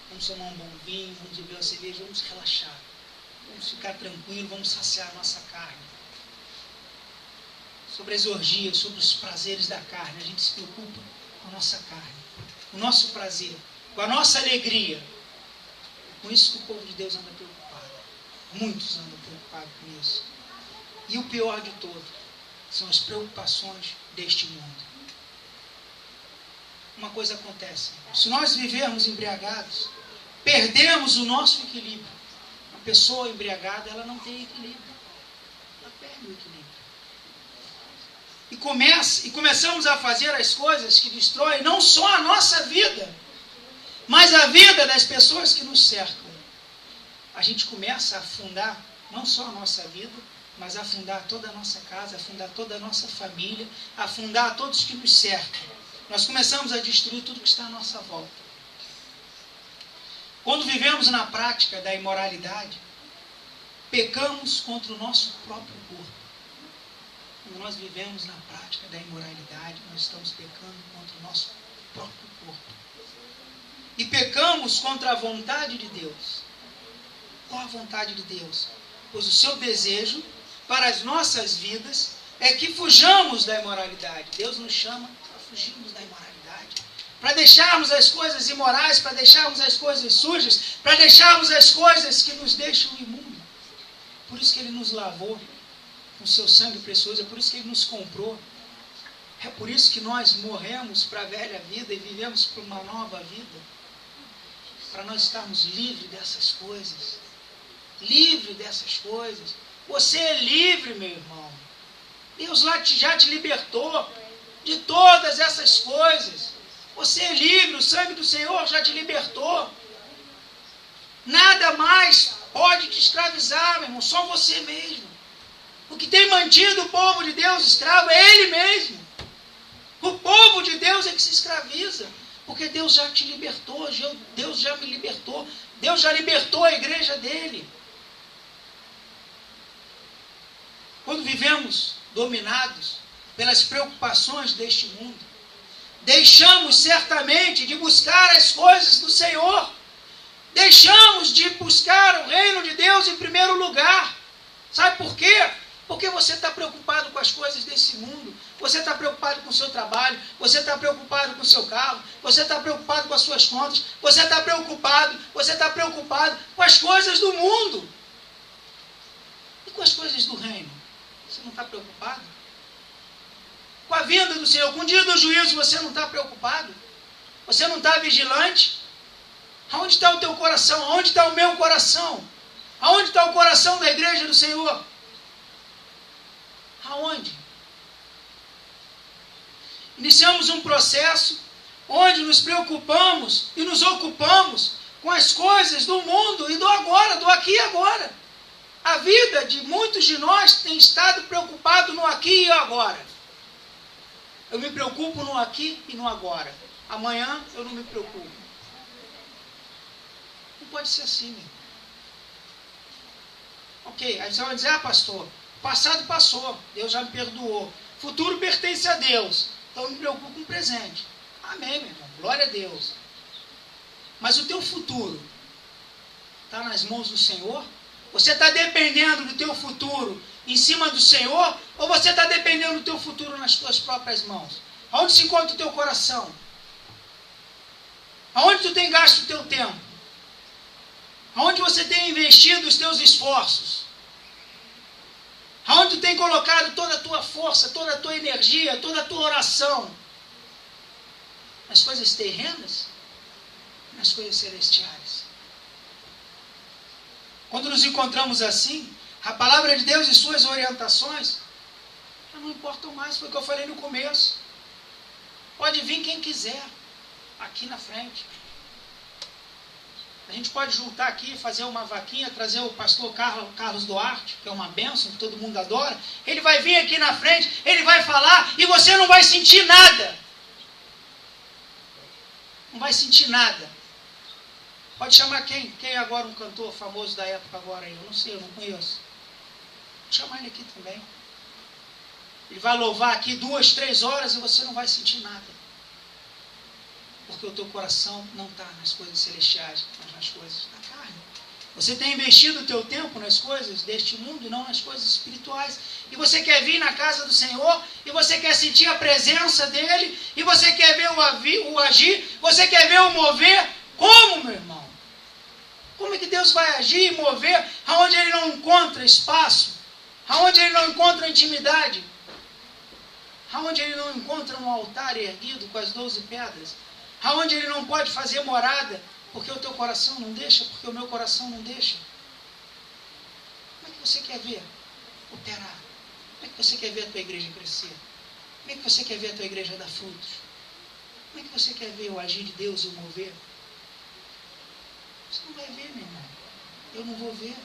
Vamos tomar um bom vinho, vamos beber uma cerveja, vamos relaxar. Vamos ficar tranquilos, vamos saciar a nossa carne. Sobre as orgias, sobre os prazeres da carne, a gente se preocupa com a nossa carne, com o nosso prazer, com a nossa alegria. Com isso que o povo de Deus anda preocupado. Muitos andam preocupados com isso. E o pior de tudo são as preocupações deste mundo. Uma coisa acontece: se nós vivermos embriagados, perdemos o nosso equilíbrio. Uma pessoa embriagada, ela não tem equilíbrio. Ela perde o equilíbrio. E começamos a fazer as coisas que destroem não só a nossa vida, mas a vida das pessoas que nos cercam. A gente começa a afundar não só a nossa vida, mas a afundar toda a nossa casa, afundar toda a nossa família, afundar todos que nos cercam. Nós começamos a destruir tudo que está à nossa volta. Quando vivemos na prática da imoralidade, pecamos contra o nosso próprio corpo. Quando nós vivemos na prática da imoralidade, nós estamos pecando contra o nosso próprio corpo. E pecamos contra a vontade de Deus. Qual a vontade de Deus? Pois o seu desejo para as nossas vidas é que fujamos da imoralidade. Deus nos chama para fugirmos da imoralidade, para deixarmos as coisas imorais, para deixarmos as coisas sujas, para deixarmos as coisas que nos deixam imundos. Por isso que Ele nos lavou com o seu sangue precioso, é por isso que Ele nos comprou. É por isso que nós morremos para a velha vida e vivemos para uma nova vida, para nós estarmos livres dessas coisas. Livre dessas coisas. Você é livre, meu irmão. Deus já te libertou de todas essas coisas. Você é livre, o sangue do Senhor já te libertou. Nada mais pode te escravizar, meu irmão, só você mesmo. O que tem mantido o povo de Deus escravo é Ele mesmo. O povo de Deus é que se escraviza, porque Deus já te libertou, Deus já me libertou, Deus já libertou a igreja dele. Quando vivemos dominados pelas preocupações deste mundo, deixamos certamente de buscar as coisas do Senhor, deixamos de buscar o reino de Deus em primeiro lugar. Sabe por quê? Porque você está preocupado com as coisas desse mundo, você está preocupado com o seu trabalho, você está preocupado com o seu carro, você está preocupado com as suas contas, você está preocupado com as coisas do mundo. E com as coisas do reino? Você não está preocupado? Com a vinda do Senhor, com o dia do juízo, você não está preocupado? Você não está vigilante? Aonde está o teu coração? Aonde está o meu coração? Aonde está o coração da igreja do Senhor? Aonde? Iniciamos um processo onde nos preocupamos e nos ocupamos com as coisas do mundo e do agora, do aqui e agora. A vida de muitos de nós tem estado preocupado no aqui e agora. Eu me preocupo no aqui e no agora. Amanhã eu não me preocupo. Não pode ser assim, meu. Ok, aí você vai dizer, pastor, o passado passou, Deus já me perdoou. O futuro pertence a Deus, então eu me preocupo com o presente. Amém, meu irmão, glória a Deus. Mas o teu futuro está nas mãos do Senhor? Você está dependendo do teu futuro em cima do Senhor? Ou você está dependendo do teu futuro nas tuas próprias mãos? Aonde se encontra o teu coração? Aonde tu tem gasto o teu tempo? Aonde você tem investido os teus esforços? Aonde tu tem colocado toda a tua força, toda a tua energia, toda a tua oração? Nas coisas terrenas? Nas coisas celestiais? Quando nos encontramos assim, a palavra de Deus e suas orientações já não importam mais, foi o que eu falei no começo. Pode vir quem quiser, aqui na frente. A gente pode juntar aqui, fazer uma vaquinha, trazer o pastor Carlos Duarte, que é uma bênção, que todo mundo adora. Ele vai vir aqui na frente, ele vai falar e você não vai sentir nada. Não vai sentir nada. Pode chamar quem? Quem é agora um cantor famoso da época agora aí? Eu não sei, eu não conheço. Vou chamar ele aqui também. Ele vai louvar aqui 2, 3 horas e você não vai sentir nada. Porque o teu coração não está nas coisas celestiais, mas nas coisas da carne. Você tem investido o teu tempo nas coisas deste mundo e não nas coisas espirituais. E você quer vir na casa do Senhor, e você quer sentir a presença dEle, e você quer ver o agir, você quer ver o mover. Como, meu irmão? Como é que Deus vai agir e mover aonde Ele não encontra espaço? Aonde Ele não encontra intimidade? Aonde Ele não encontra um altar erguido com as 12 pedras? Aonde Ele não pode fazer morada? Porque o teu coração não deixa, porque o meu coração não deixa. Como é que você quer ver operar? Como é que você quer ver a tua igreja crescer? Como é que você quer ver a tua igreja dar frutos? Como é que você quer ver o agir de Deus e o mover? Você não vai ver, meu irmão. Eu não vou ver.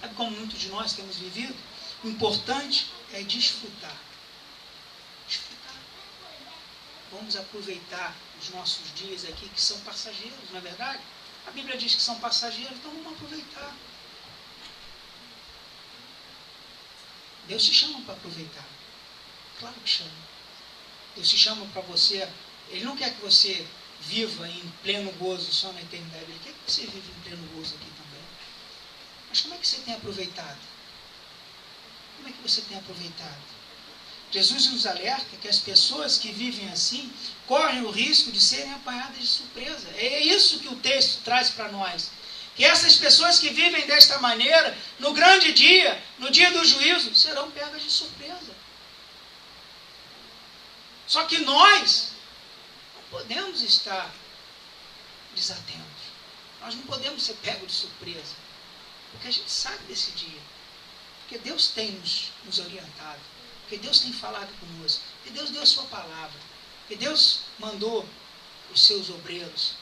Sabe como muitos de nós temos vivido? O importante é desfrutar. Desfrutar. Vamos aproveitar os nossos dias aqui, que são passageiros, não é verdade? A Bíblia diz que são passageiros, então vamos aproveitar. Deus te chama para aproveitar. Claro que chama. Deus te chama para você. Ele não quer que você viva em pleno gozo só na eternidade. Ele quer que você viva em pleno gozo aqui também. Mas como é que você tem aproveitado? Como é que você tem aproveitado? Jesus nos alerta que as pessoas que vivem assim correm o risco de serem apanhadas de surpresa. É isso que o texto traz para nós. Que essas pessoas que vivem desta maneira, no grande dia, no dia do juízo, serão pegas de surpresa. Só que nós não podemos estar desatentos. Nós não podemos ser pegos de surpresa. Porque a gente sabe desse dia. Porque Deus tem nos orientado. Porque Deus tem falado conosco. Porque Deus deu a sua palavra. Porque Deus mandou os seus obreiros.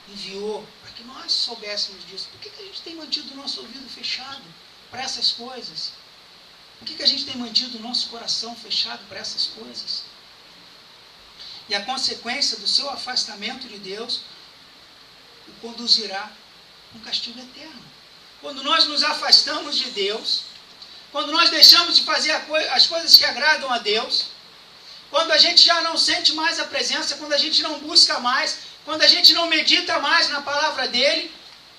Enviou para que nós soubéssemos disso. Por que a gente tem mantido o nosso ouvido fechado para essas coisas? Por que a gente tem mantido o nosso coração fechado para essas coisas? E a consequência do seu afastamento de Deus o conduzirá a um castigo eterno. Quando nós nos afastamos de Deus, quando nós deixamos de fazer as coisas que agradam a Deus, quando a gente já não sente mais a presença, quando a gente não busca mais, quando a gente não medita mais na palavra dele,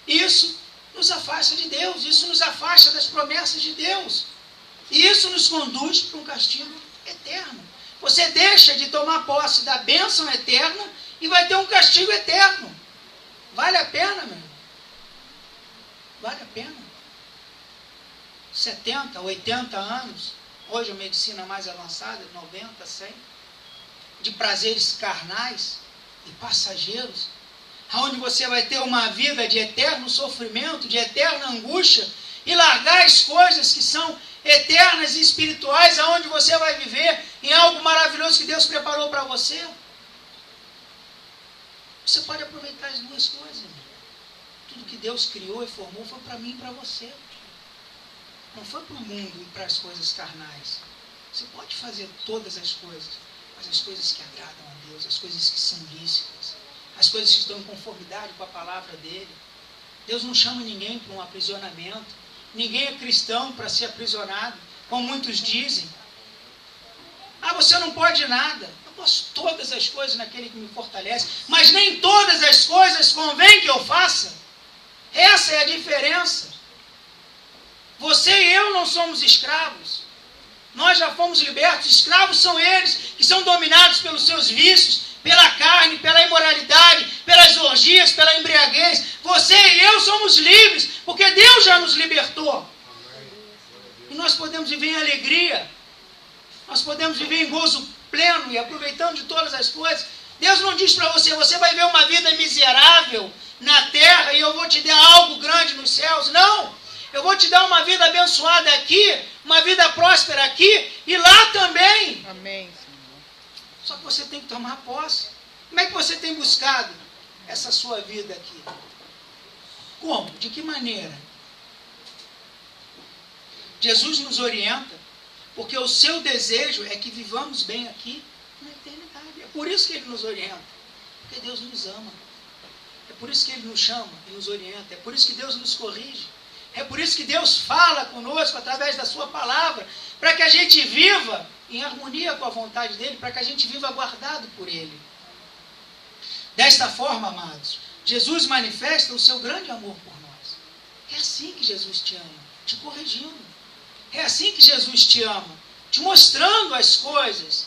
isso nos afasta de Deus, isso nos afasta das promessas de Deus. E isso nos conduz para um castigo eterno. Você deixa de tomar posse da bênção eterna e vai ter um castigo eterno. Vale a pena, meu irmão? Vale a pena. 70, 80 anos, hoje a medicina mais avançada, 90, 100, de prazeres carnais e passageiros, onde você vai ter uma vida de eterno sofrimento, de eterna angústia, e largar as coisas que são eternas e espirituais, aonde você vai viver em algo maravilhoso que Deus preparou para você. Você pode aproveitar as duas coisas, irmão. Tudo que Deus criou e formou foi para mim e para você. Não foi para o mundo e para as coisas carnais. Você pode fazer todas as coisas, mas as coisas que agradam a Deus, as coisas que são lícitas, as coisas que estão em conformidade com a palavra dele. Deus não chama ninguém para um aprisionamento. Ninguém é cristão para ser aprisionado, como muitos dizem. Ah, você não pode nada. Eu posso todas as coisas naquele que me fortalece, mas nem todas as coisas convém que eu faça. Essa é a diferença. Você e eu não somos escravos. Nós já fomos libertos. Escravos são eles que são dominados pelos seus vícios, pela carne, pela imoralidade, pelas orgias, pela embriaguez. Você e eu somos livres, porque Deus já nos libertou. E nós podemos viver em alegria. Nós podemos viver em gozo pleno e aproveitando de todas as coisas. Deus não diz para você, você vai ver uma vida miserável na terra e eu vou te dar algo grande nos céus. Não! Eu vou te dar uma vida abençoada aqui, uma vida próspera aqui e lá também. Amém, Senhor. Só que você tem que tomar posse. Como é que você tem buscado essa sua vida aqui? Como? De que maneira? Jesus nos orienta, porque o seu desejo é que vivamos bem aqui na eternidade. É por isso que ele nos orienta. Porque Deus nos ama. É por isso que ele nos chama e nos orienta. É por isso que Deus nos corrige. É por isso que Deus fala conosco através da sua palavra, para que a gente viva em harmonia com a vontade dele, para que a gente viva guardado por ele. Desta forma, amados, Jesus manifesta o seu grande amor por nós. É assim que Jesus te ama, te corrigindo. É assim que Jesus te ama, te mostrando as coisas.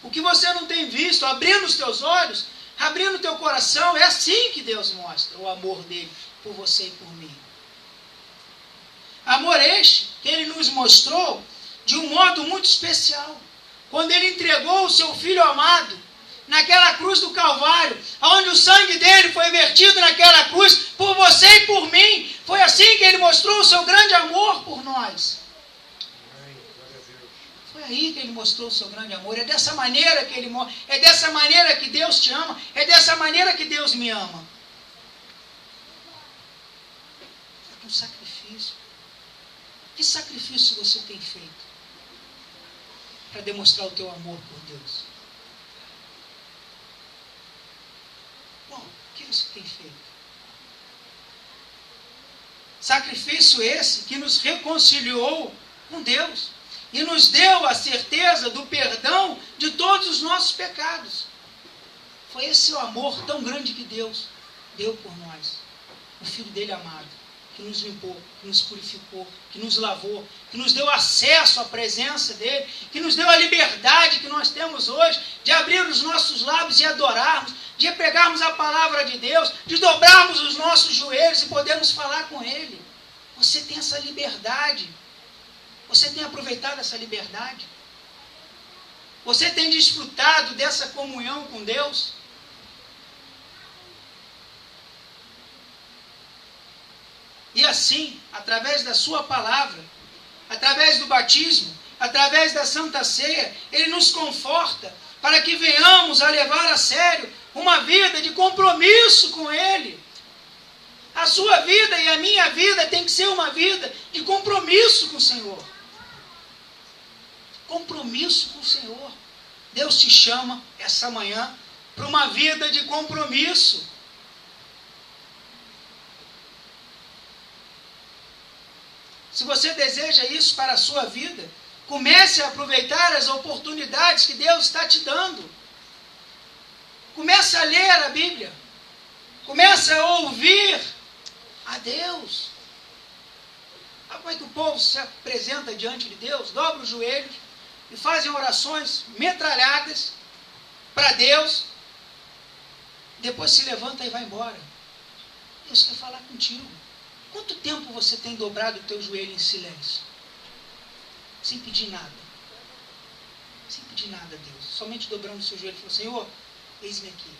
O que você não tem visto, abrindo os teus olhos, abrindo o teu coração. É assim que Deus mostra o amor dele por você e por mim. Amor este que ele nos mostrou de um modo muito especial. Quando ele entregou o seu Filho amado naquela cruz do Calvário, onde o sangue dele foi vertido naquela cruz por você e por mim. Foi assim que ele mostrou o seu grande amor por nós. Foi aí que ele mostrou o seu grande amor. É dessa maneira que ele mostra. É dessa maneira que Deus te ama. É dessa maneira que Deus me ama. É com sacrifício. Que sacrifício você tem feito para demonstrar o teu amor por Deus? Bom, o que você tem feito? Sacrifício esse que nos reconciliou com Deus. e nos deu a certeza do perdão de todos os nossos pecados. Foi esse o amor tão grande que Deus deu por nós. O Filho dele amado, que nos limpou, que nos purificou, que nos lavou, que nos deu acesso à presença dele, que nos deu a liberdade que nós temos hoje de abrir os nossos lábios e adorarmos, de pegarmos a palavra de Deus, de dobrarmos os nossos joelhos e podermos falar com ele. Você tem essa liberdade. Você tem aproveitado essa liberdade? Você tem desfrutado dessa comunhão com Deus? E assim, através da sua palavra, através do batismo, através da Santa Ceia, ele nos conforta para que venhamos a levar a sério uma vida de compromisso com ele. A sua vida e a minha vida tem que ser uma vida de compromisso com o Senhor. Compromisso com o Senhor. Deus te chama essa manhã para uma vida de compromisso. Se você deseja isso para a sua vida, comece a aproveitar as oportunidades que Deus está te dando. Comece a ler a Bíblia. Comece a ouvir a Deus. Sabe como é que o povo se apresenta diante de Deus? Dobra os joelhos e fazem orações metralhadas para Deus. Depois se levanta e vai embora. Deus quer falar contigo. Quanto tempo você tem dobrado o teu joelho em silêncio? Sem pedir nada. Sem pedir nada a Deus. Somente dobrando o seu joelho e falando: Senhor, eis-me aqui.